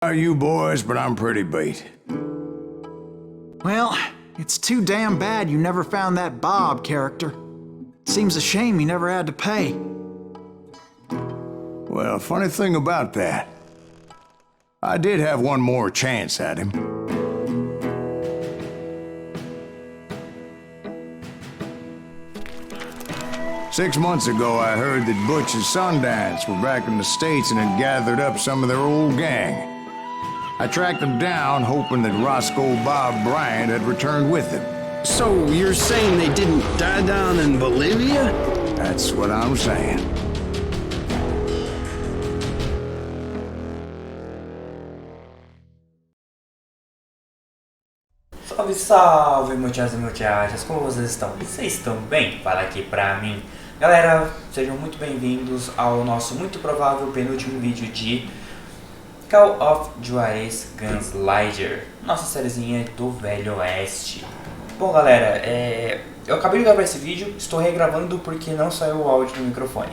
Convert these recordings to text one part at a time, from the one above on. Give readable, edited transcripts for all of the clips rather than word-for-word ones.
Are you boys, but I'm pretty beat. Well, it's too damn bad you never found that Bob character. Seems a shame you never had to pay. Well, funny thing about that, I did have one more chance at him. Six months ago, I heard that Butch and Sundance were back in the States and had gathered up some of their old gang. I tracked them down, hoping that Roscoe Bob Bryant had returned with them. So you're saying they didn't die down in Bolivia? That's what I'm saying. Salve, salve, muchachos e muchachas, como vocês estão? Vocês estão bem? Fala aqui pra mim. Galera, sejam muito bem-vindos ao nosso muito provável penúltimo vídeo de Call of Juarez Gunslinger, nossa sériezinha do Velho Oeste. Bom, galera, eu acabei de gravar esse vídeo, estou regravando porque não saiu o áudio do microfone.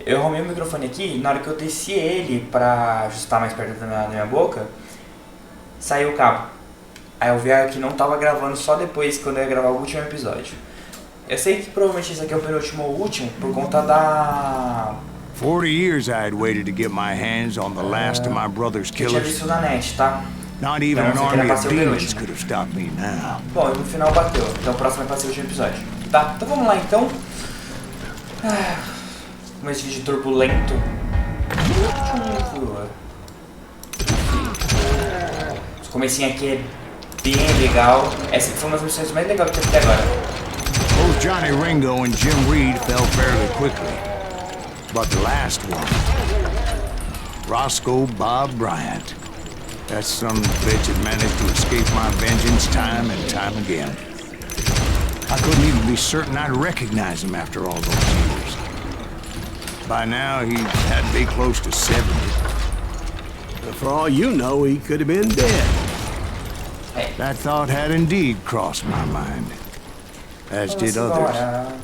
Eu arrumei o microfone aqui e na hora que eu desci ele pra ajustar mais perto da minha boca, saiu o cabo. Aí eu vi que não tava gravando só depois, quando eu ia gravar o último episódio. Eu sei que provavelmente esse aqui é o penúltimo ou último, por conta da... 40 years I had waited to get my hands on the last of my brother's eu tinha killers. visto na net, tá? Not even Então, an esse aqui era army pra of ser o demons penúltimo. could have stopped me now. Bom, no final bateu, então o próximo vai ser o último episódio. Tá, então vamos lá então. Com esse vídeo turbulento. Esse comecinho aqui é bem legal. Essa foi uma das missões mais legais que eu fiz até agora. Both Johnny Ringo and Jim Reed fell fairly quickly. But the last one, Roscoe Bob Bryant. That son of a bitch had managed to escape my vengeance time and time again. I couldn't even be certain I'd recognize him after all those years. By now, he had to be close to 70. But for all you know, he could have been dead. Hey. That thought had indeed crossed my mind, as did others.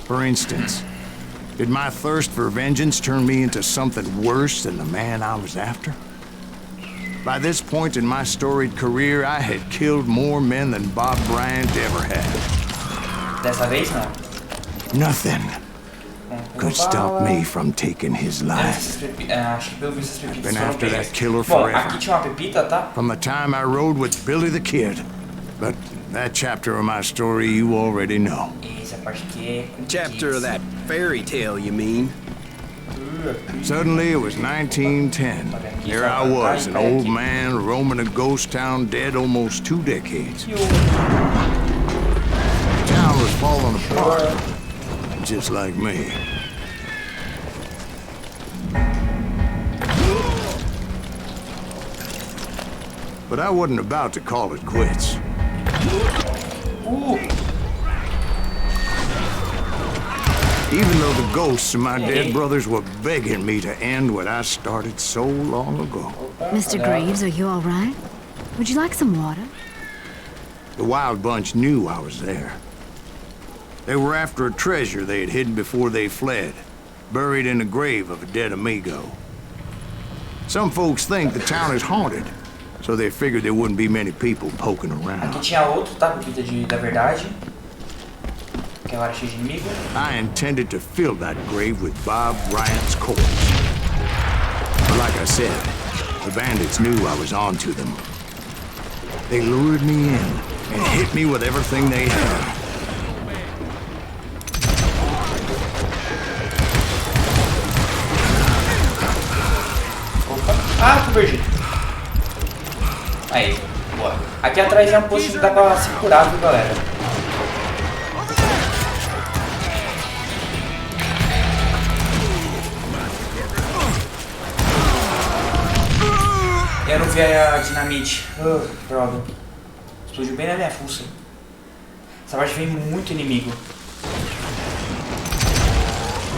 For instance, did my thirst for vengeance turn me into something worse than the man I was after? By this point in my storied career, I had killed more men than Bob Bryant ever had. Dessa vez não. Nothing could stop me from taking his life. Acho que pelo visto essas pepitas Been foram after pegas. that killer Bom, forever. aqui tinha uma pepita, tá? From the time I rode with BIlly The Kidy. But that chapter of my story you already know. Essa parte aqui é com Chapter of that fairy tale, you mean? Suddenly, it was 1910. Here I was, an old man roaming a ghost town dead almost 2 decades. The town was falling apart, just like me. But I wasn't about to call it quits. Even though the ghosts of my dead brothers were begging me to end what I started so long ago. Mr. Greaves, are you all right? Would you like some water? The Wild Bunch knew I was there. They were after a treasure they had hidden before they fled, buried in the grave of a dead amigo. Some folks think the town is haunted, so they figured there wouldn't be many people poking Aqui around. tinha outro, tá? Pepita da verdade. Que agora é cheio de inimigo. I intended to fill that grave with Bob Bryant's corpse. But like I said, the bandits knew I was onto them. They lured me in and hit me with everything they had. Opa. Ah, que perdi. Aí, boa. Aqui atrás é um posto que dá pra se curar, viu, galera? Eu não vi a dinamite. Droga. Explodiu bem na minha fuça. Essa parte vem muito inimigo.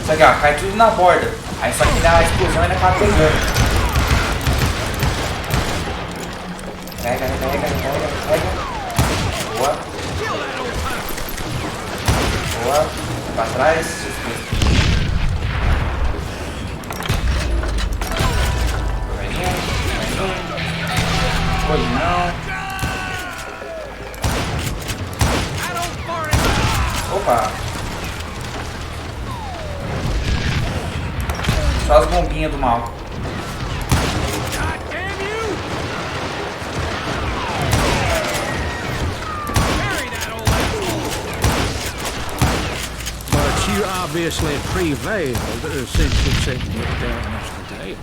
Isso aqui, ó, cai tudo na borda. Aí só que na explosão ainda acaba pegando. Pega. Boa. Boa. Pra trás. mal. But you obviously prevailed since you said you were down yesterday.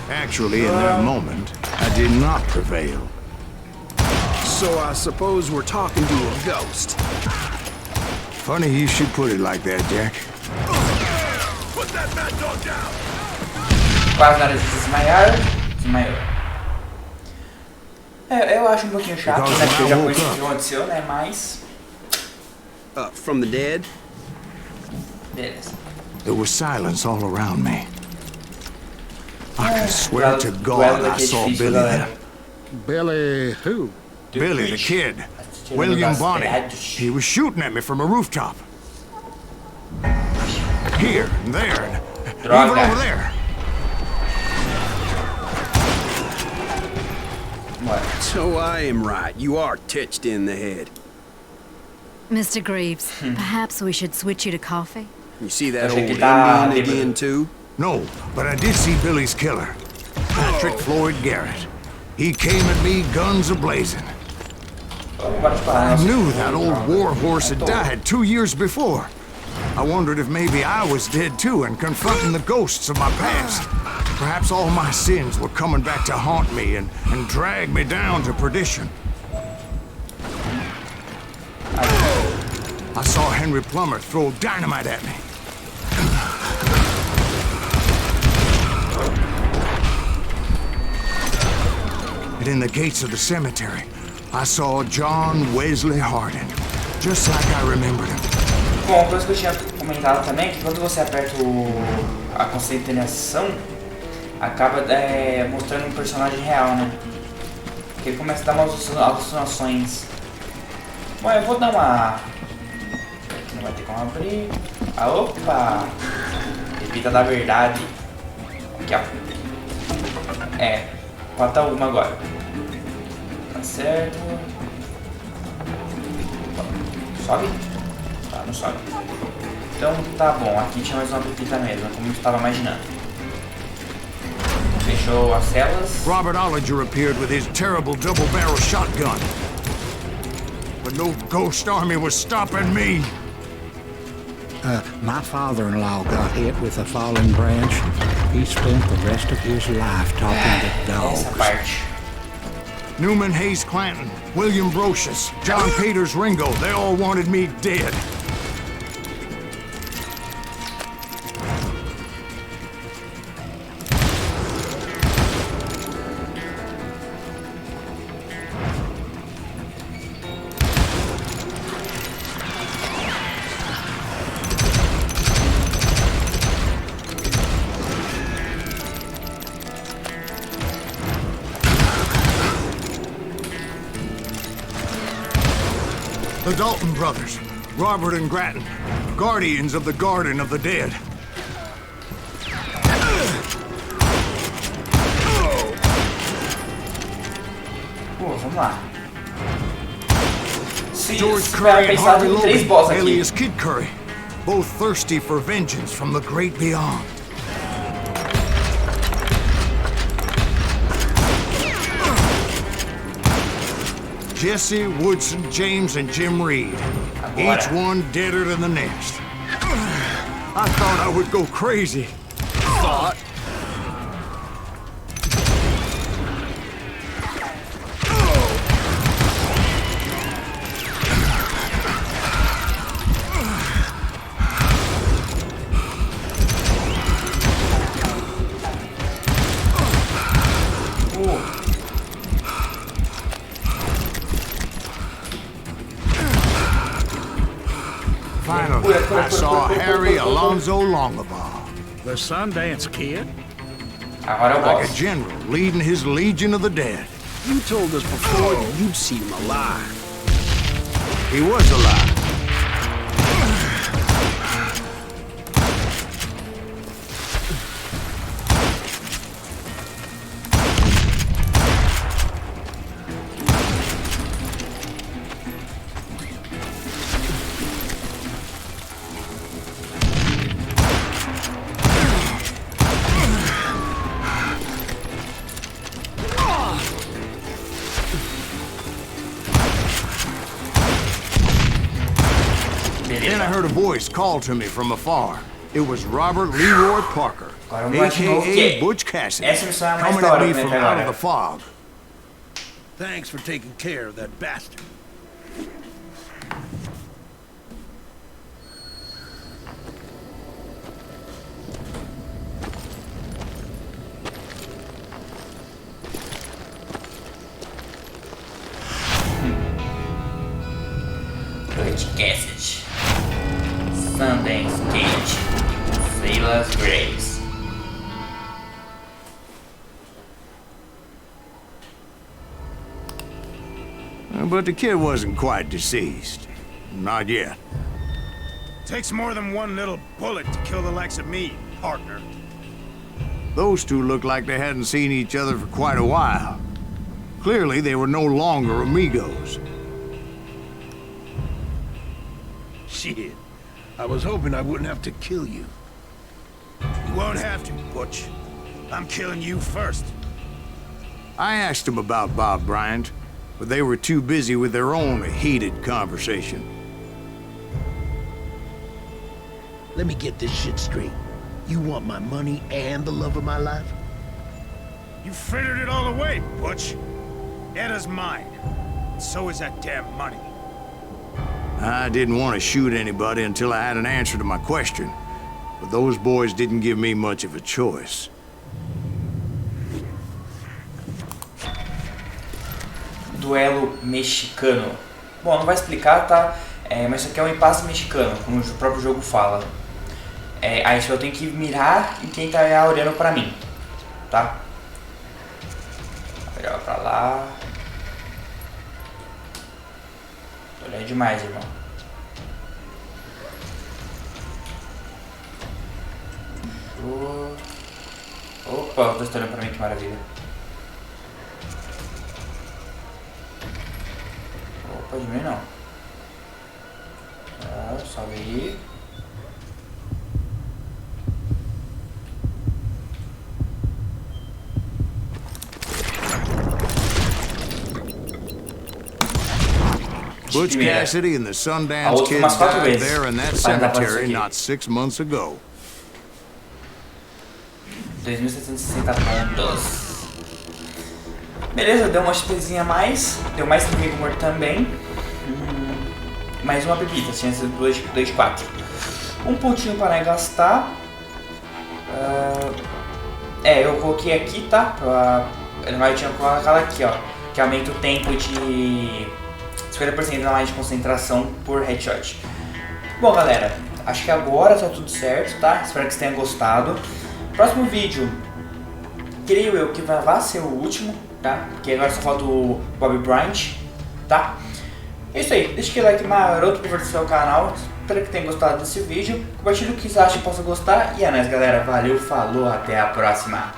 Actually, in that moment, I did not prevail. So I suppose we're talking to a ghost. Funny you should put it like that, Jack. Put that mad dog down! Quase na hora de desmaiar. Desmaiou. Eu acho um pouquinho chato, né? Porque eu já conheço o que aconteceu, né? Mas... From the dead? beleza. There was silence all around me. I can swear to God I saw Billy there. Billy who? Billy the Kid. William Bonney. He was shooting at me from a rooftop. Here and there and even over there. What? So I am right. You are touched in the head. Mr. Greaves, perhaps we should switch you to coffee? You see that Achei old que tá Indian bêbado. again, too? No, but I did see Billy's killer. Patrick Floyd Garret. He came at me guns a-blazing. I knew that old war horse had died 2 years before. I wondered if maybe I was dead too and confronting the ghosts of my past. Perhaps all my sins were coming back to haunt me and drag me down to perdition. I saw Henry Plummer throw dynamite at me. And in the gates of the cemetery, I saw John Wesley Hardin, just like I remembered him. Bom, uma coisa que eu tinha comentado também é que quando você aperta a concentração, acaba mostrando um personagem real, né? Que ele começa a dar umas alucinações. Bom, eu vou dar uma... Aqui não vai ter como abrir. Ah, opa! Repita da verdade. Aqui, ó. Falta uma agora. Tá certo. Sobe? Tá, não sobe. Então tá bom, aqui tinha mais uma pepita mesmo, como eu estava imaginando. Fechou as celas. Robert Ollinger appeared with his terrible double-barrel shotgun. But no ghost army was stopping me. My father-in-law got hit with a falling branch. He spent the rest of his life talking to dogs. Essa parte. Newman Hayes Clanton, William Brocious, John Peters Ringo, they all wanted me dead. The Dalton brothers, Robert and Grattan, guardians of the Garden of the Dead. Vamos lá. George Curry and Harvey Três Logan, boss aqui. alias Kid Curry, both thirsty for vengeance from the great beyond. Jesse, Woodson, James, and Jim Reed. Agora. Each one deader than the next. I thought I would go crazy. Thought. Finally, I saw Harry Alonzo Longabaugh, The Sundance Kid? Agora é o like a boss. general leading his legion of the dead. You told us before that you'd seen him alive. He was alive. heard a voice call to me from afar. It was Robert Leroy Parker, Agora vamos lá de novo, a.k.a. que Butch Cassidy, essa missão é a mais coming da at hora me pra from mim out of agora. the fog. Thanks for taking care of that bastard. Butch Cassidy, Sundance Kid, Silas Greaves. But the kid wasn't quite deceased. Not yet. Takes more than one little bullet to kill the likes of me, partner. Those two looked like they hadn't seen each other for quite a while. Clearly, they were no longer amigos. Shit. I was hoping I wouldn't have to kill you. You won't have to, Butch. I'm killing you first. I asked them about Bob Bryant, but they were too busy with their own heated conversation. Let me get this shit straight. You want my money and the love of my life? You frittered it all away, Butch. Eda's mine. And so is that damn money. I didn't want to shoot anybody until I had an answer to my question, but those boys didn't give me much of a choice. Duelo mexicano. Bom, não vai explicar, tá? Mas isso aqui é um impasse mexicano, como o próprio jogo fala. Aí eu tenho que mirar em quem tá olhando pra mim, tá? Vou olhar pra lá. Tô olhando demais, irmão. Opa, os dois estão olhando pra mim, que maravilha. Opa, de mim não. Sobe aí. Butch Cassidy and the Sundance Kid died there in that cemetery not 6 months ago. 2.760 pontos. Beleza, deu uma XPzinha a mais. Deu mais inimigo morto também. Mais uma pepita, tinha sido 2 de 4. Um pontinho para gastar. Eu coloquei aqui, tá? Eu tinha colocado aqui, ó. Que aumenta o tempo de 50% na linha de concentração por headshot. Bom, galera, acho que agora tá tudo certo, tá? Espero que vocês tenham gostado. Próximo vídeo, creio eu que vai ser o último, tá? Porque agora só falta o Bob Bryant, tá? É isso aí, deixa aquele like maroto pra fortalecer o canal. Espero que tenham gostado desse vídeo. Compartilhe o que vocês acham que possa gostar. E é nóis, galera. Valeu, falou, até a próxima.